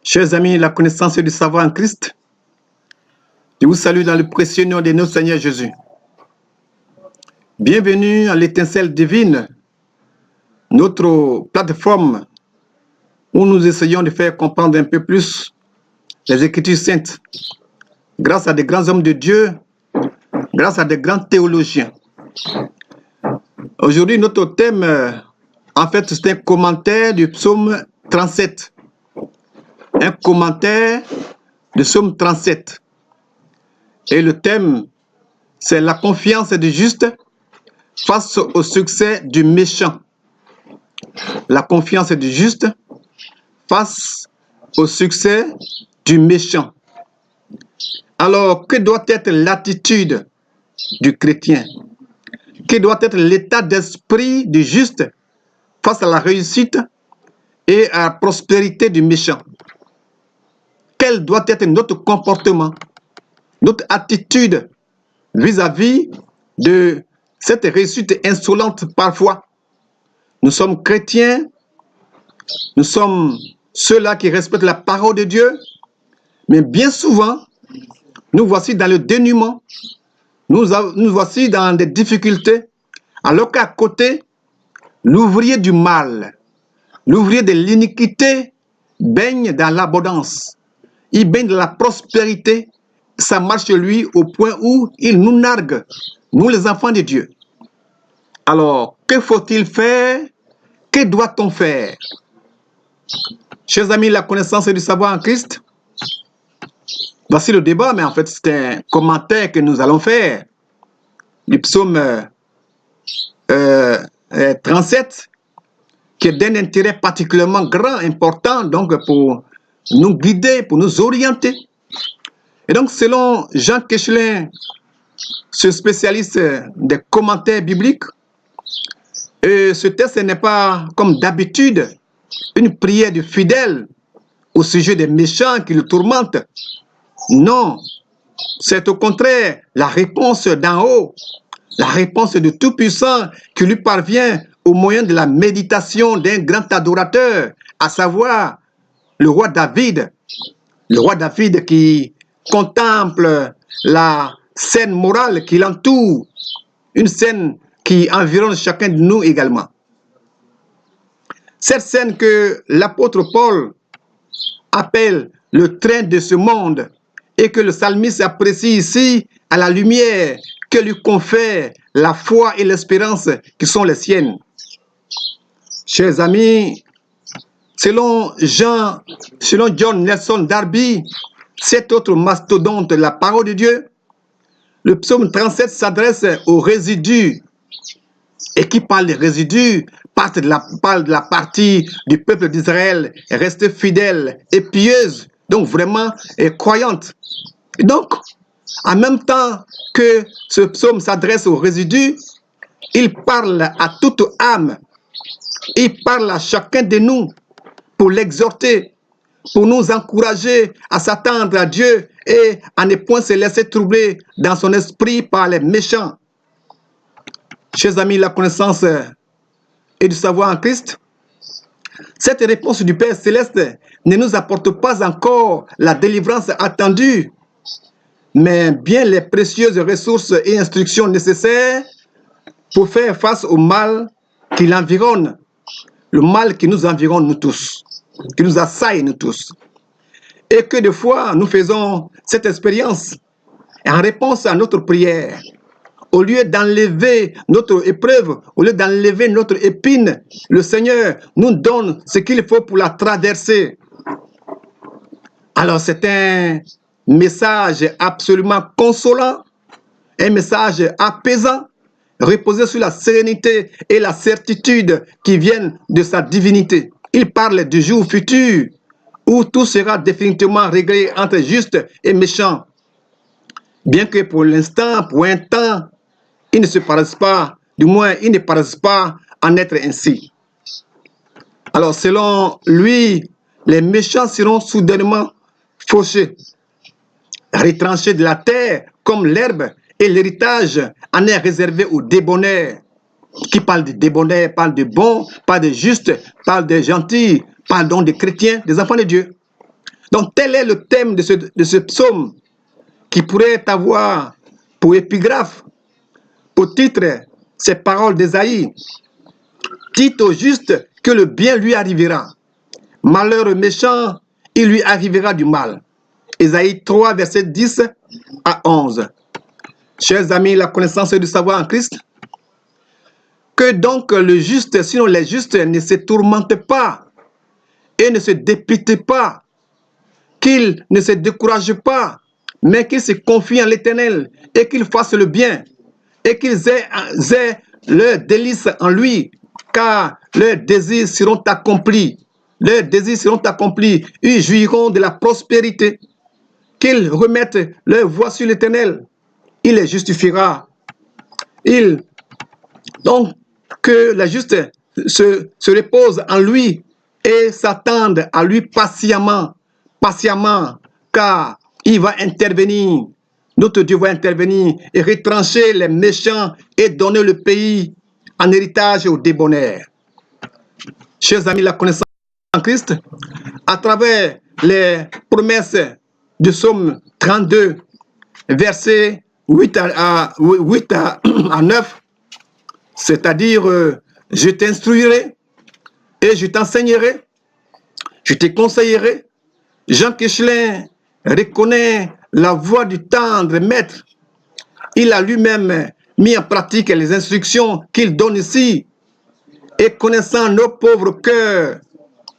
Chers amis, la connaissance du savoir en Christ, je vous salue dans le précieux nom de notre Seigneur Jésus. Bienvenue à l'étincelle divine, notre plateforme où nous essayons de faire comprendre un peu plus les Écritures saintes, grâce à des grands hommes de Dieu, grâce à des grands théologiens. Aujourd'hui, notre thème, en fait, c'est un commentaire du psaume 37. Un commentaire du psaume 37. Et le thème, c'est la confiance du juste face au succès du méchant. La confiance du juste face au succès du méchant. Alors, que doit être l'attitude du chrétien? Quel doit être l'état d'esprit du juste face à la réussite et à la prospérité du méchant? Quel doit être notre comportement, notre attitude vis-à-vis de cette réussite insolente parfois? Nous sommes chrétiens, nous sommes ceux-là qui respectent la parole de Dieu, mais bien souvent, nous voici dans le dénuement, nous voici dans des difficultés, alors qu'à côté, l'ouvrier du mal, l'ouvrier de l'iniquité baigne dans l'abondance. Il baigne dans la prospérité, ça marche chez lui au point où il nous nargue, nous les enfants de Dieu. Alors, que faut-il faire? Que doit-on faire? Chers amis, la connaissance du savoir en Christ, voici le débat, mais en fait c'est un commentaire que nous allons faire du psaume 37, qui est d'un intérêt particulièrement grand, important, donc pour nous guider, pour nous orienter. Et donc, selon Jean Kechelin, ce spécialiste des commentaires bibliques, ce texte n'est pas, comme d'habitude, une prière du fidèle au sujet des méchants qui le tourmentent. Non, c'est au contraire la réponse d'en haut, la réponse de Tout-Puissant qui lui parvient au moyen de la méditation d'un grand adorateur, à savoir le roi David. Le roi David qui contemple la scène morale qui l'entoure, une scène qui environne chacun de nous également. Cette scène que l'apôtre Paul appelle le train de ce monde et que le psalmiste apprécie ici à la lumière que lui confère la foi et l'espérance qui sont les siennes. Chers amis, selon John Nelson Darby, cet autre mastodonte de la parole de Dieu, le psaume 37 s'adresse aux résidus. Et qui parle des résidus parle de la partie du peuple d'Israël restée fidèle et pieuse, donc vraiment croyante. Et donc, en même temps que ce psaume s'adresse aux résidus, il parle à toute âme. Il parle à chacun de nous pour l'exhorter, pour nous encourager à s'attendre à Dieu et à ne point se laisser troubler dans son esprit par les méchants. Chers amis, la connaissance et du savoir en Christ, cette réponse du Père Céleste ne nous apporte pas encore la délivrance attendue, mais bien les précieuses ressources et instructions nécessaires pour faire face au mal qui l'environne, le mal qui nous environne nous tous, qui nous assaille nous tous. Et que des fois, nous faisons cette expérience en réponse à notre prière. Au lieu d'enlever notre épreuve, au lieu d'enlever notre épine, le Seigneur nous donne ce qu'il faut pour la traverser. Alors c'est un message absolument consolant, un message apaisant, reposé sur la sérénité et la certitude qui viennent de sa divinité. Il parle du jour futur où tout sera définitivement réglé entre justes et méchants. Bien que pour l'instant, pour un temps, ils ne se paraissent pas, du moins, ils ne paraissent pas en être ainsi. Alors, selon lui, les méchants seront soudainement fauché, retranché de la terre comme l'herbe, et l'héritage en est réservé aux débonnaires. Qui parle de débonnaires, parle de bons, parle de justes, parle de gentils, parle donc des chrétiens, des enfants de Dieu. Donc tel est le thème de ce psaume qui pourrait avoir pour épigraphe, pour titre, ces paroles d'Ésaïe. Dites au juste que le bien lui arrivera. Malheur au méchant, il lui arrivera du mal. Ésaïe 3, verset 10 à 11. Chers amis, la connaissance du savoir en Christ, que donc le juste, sinon les justes ne se tourmentent pas et ne se dépitent pas, qu'ils ne se découragent pas, mais qu'ils se confient en l'Éternel et qu'ils fassent le bien et qu'ils aient leur délice en lui, car leurs désirs seront accomplis. Leurs désirs seront accomplis. Ils jouiront de la prospérité. Qu'ils remettent leur voix sur l'Éternel. Il les justifiera. Donc, que les justes se reposent en lui et s'attendent à lui patiemment, car il va intervenir. Notre Dieu va intervenir et retrancher les méchants et donner le pays en héritage aux débonnaires. Chers amis, la connaissance en Christ, à travers les promesses du psaume 32, versets 8 à 9, c'est-à-dire je t'instruirai et je t'enseignerai, je te conseillerai. Jean Kechelin reconnaît la voix du tendre maître. Il a lui-même mis en pratique les instructions qu'il donne ici. Et connaissant nos pauvres cœurs,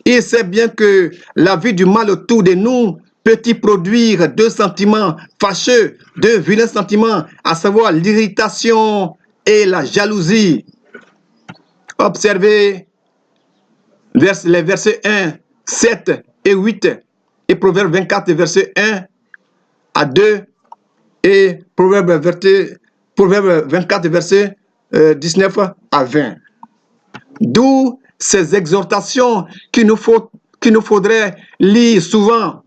il sait bien que la vie du mal autour de nous peut y produire deux sentiments fâcheux, deux vilains sentiments, à savoir l'irritation et la jalousie. Observez les versets 1, 7 et 8 et Proverbe 24, versets 1 à 2 et Proverbe 24, versets 19 à 20. D'où ces exhortations qu'il nous faudrait lire souvent.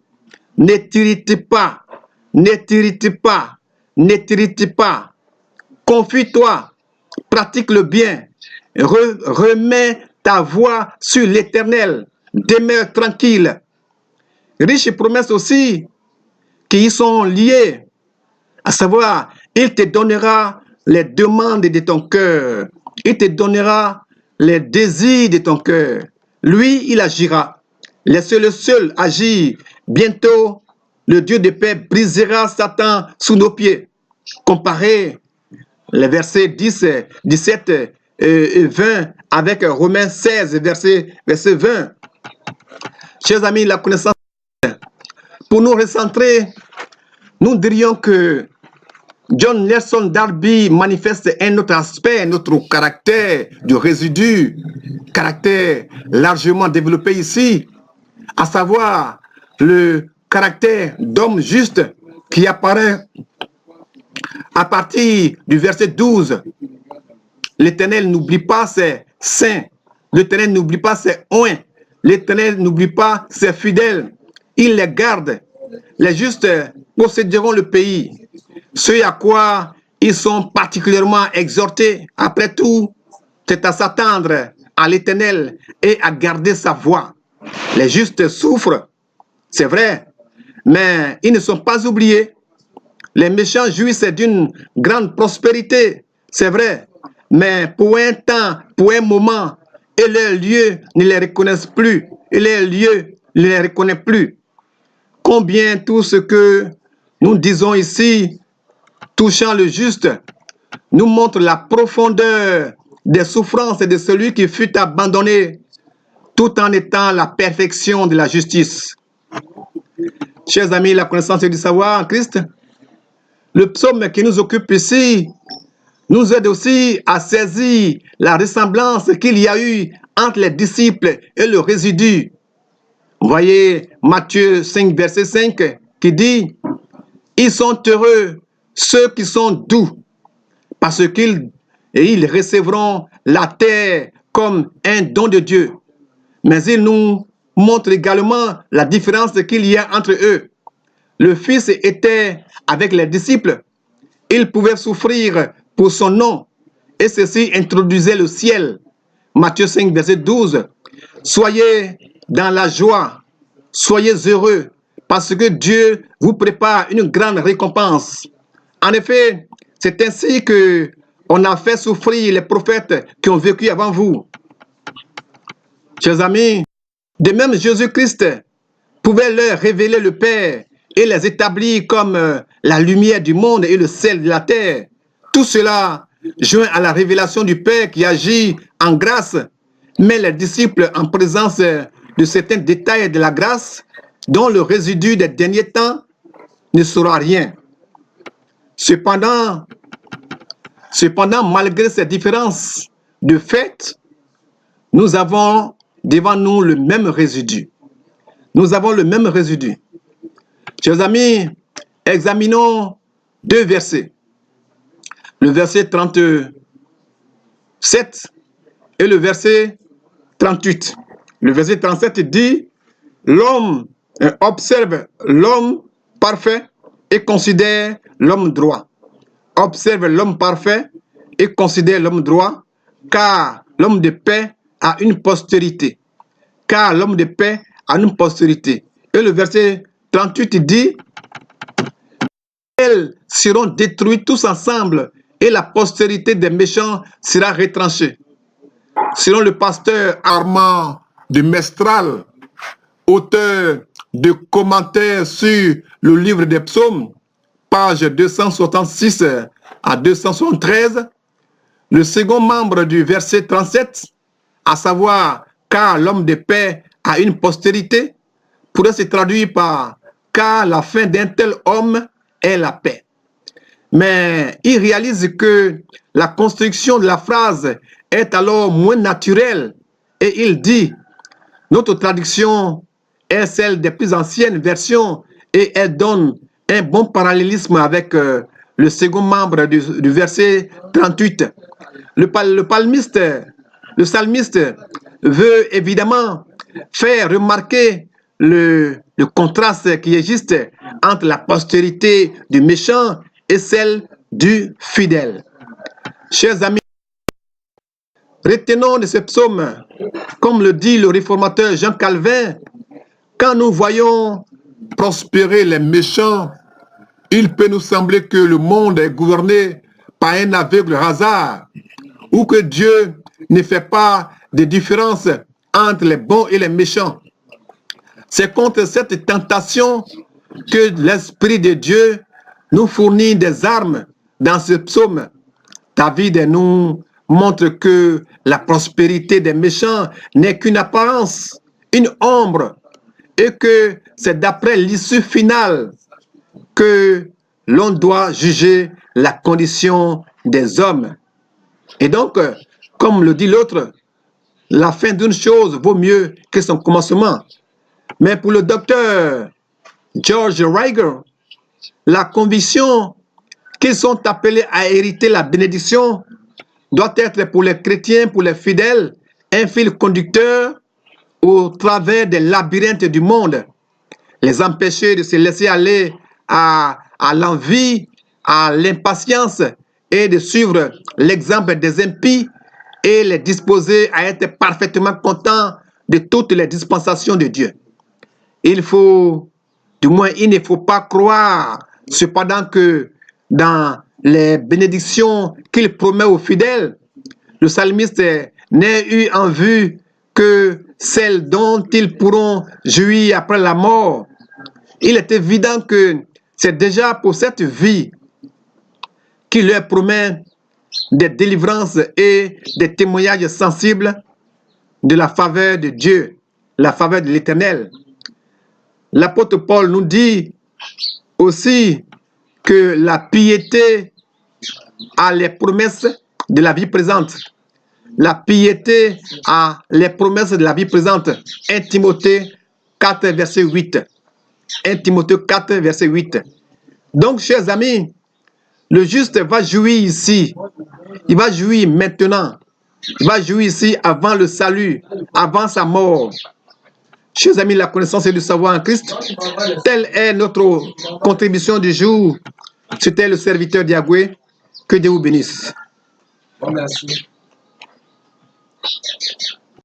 Ne t'irrite pas, ne t'irrite pas, ne t'irrite pas. Confie-toi, pratique le bien, remets ta voix sur l'Éternel, demeure tranquille. Riches promesses aussi qui y sont liées, à savoir, il te donnera les demandes de ton cœur, il te donnera les désirs de ton cœur. Lui, il agira. Laissez le seul agir. Bientôt, le Dieu de paix brisera Satan sous nos pieds. Comparez les versets 10, 17 et 20 avec Romains 16, verset 20. Chers amis, la connaissance, pour nous recentrer, nous dirions que John Nelson Darby manifeste un autre aspect, notre caractère du résidu, caractère largement développé ici, à savoir le caractère d'homme juste qui apparaît à partir du verset 12. L'Éternel n'oublie pas ses saints, l'Éternel n'oublie pas ses oints, l'Éternel n'oublie pas ses fidèles, il les garde. Les justes posséderont le pays. Ce à quoi ils sont particulièrement exhortés. Après tout, c'est à s'attendre à l'Éternel et à garder sa voix. Les justes souffrent, c'est vrai, mais ils ne sont pas oubliés. Les méchants jouissent d'une grande prospérité, c'est vrai, mais pour un temps, pour un moment, et leurs lieux ne les reconnaissent plus, et leurs lieux ne les reconnaissent plus. Combien tout ce que nous disons ici touchant le juste nous montre la profondeur des souffrances de celui qui fut abandonné tout en étant la perfection de la justice. Chers amis, la connaissance du savoir en Christ, le psaume qui nous occupe ici nous aide aussi à saisir la ressemblance qu'il y a eu entre les disciples et le résidu. Vous voyez Matthieu 5, verset 5 qui dit « Ils sont heureux ceux qui sont doux, parce qu'ils recevront la terre comme un don de Dieu. » Mais il nous montre également la différence qu'il y a entre eux. le Fils était avec les disciples, il pouvait souffrir pour son nom, et ceci introduisait le ciel. Matthieu 5, verset 12. Soyez dans la joie, soyez heureux, parce que Dieu vous prépare une grande récompense. En effet, c'est ainsi que on a fait souffrir les prophètes qui ont vécu avant vous. Chers amis, de même Jésus-Christ pouvait leur révéler le Père et les établir comme la lumière du monde et le sel de la terre. Tout cela joint à la révélation du Père qui agit en grâce, mais les disciples, en présence de certains détails de la grâce, dont le résidu des derniers temps ne sera rien. Cependant, malgré ces différences de fait, nous avons devant nous le même résidu. Nous avons le même résidu. Chers amis, examinons deux versets. Le verset 37 et le verset 38. Le verset 37 dit, l'homme observe l'homme parfait et considère l'homme droit. Observe l'homme parfait et considère l'homme droit, car l'homme de paix a une postérité. Car l'homme de paix a une postérité. Et le verset 38 dit, elles seront détruites tous ensemble et la postérité des méchants sera retranchée. Selon le pasteur Armand de Mestral, auteur de commentaires sur le livre des psaumes, page 266 à 273, le second membre du verset 37, à savoir « car l'homme de paix a une postérité », pourrait se traduire par « car la fin d'un tel homme est la paix ». Mais il réalise que la construction de la phrase est alors moins naturelle et il dit « notre traduction est celle des plus anciennes versions et elle donne un bon parallélisme avec le second membre du verset 38. Le psalmiste veut évidemment faire remarquer le contraste qui existe entre la postérité du méchant et celle du fidèle. Chers amis, retenons de ce psaume, comme le dit le réformateur Jean Calvin, quand nous voyons prospérer les méchants, il peut nous sembler que le monde est gouverné par un aveugle hasard, ou que Dieu ne fait pas de différence entre les bons et les méchants. C'est contre cette tentation que l'Esprit de Dieu nous fournit des armes dans ce psaume. David nous montre que la prospérité des méchants n'est qu'une apparence, une ombre, et que c'est d'après l'issue finale que l'on doit juger la condition des hommes. Et donc, comme le dit l'autre, la fin d'une chose vaut mieux que son commencement. Mais pour le docteur George Reiger, la conviction qu'ils sont appelés à hériter la bénédiction doit être pour les chrétiens, pour les fidèles, un fil conducteur au travers des labyrinthes du monde, les empêcher de se laisser aller à l'envie, à l'impatience et de suivre l'exemple des impies et les disposer à être parfaitement contents de toutes les dispensations de Dieu. Il ne faut pas croire cependant que dans les bénédictions qu'il promet aux fidèles, le psalmiste n'ait eu en vue que celles dont ils pourront jouir après la mort. Il est évident que c'est déjà pour cette vie qu'il leur promet des délivrances et des témoignages sensibles de la faveur de Dieu, la faveur de l'Éternel. L'apôtre Paul nous dit aussi que la piété a les promesses de la vie présente. La piété a les promesses de la vie présente. 1 Timothée 4, verset 8. 1 Timothée 4, verset 8. Donc, chers amis, le juste va jouir ici. Il va jouir maintenant. Il va jouir ici avant le salut, avant sa mort. Chers amis, la connaissance et le savoir en Christ, telle est notre contribution du jour. C'était le serviteur d'Yahweh. Que Dieu vous bénisse.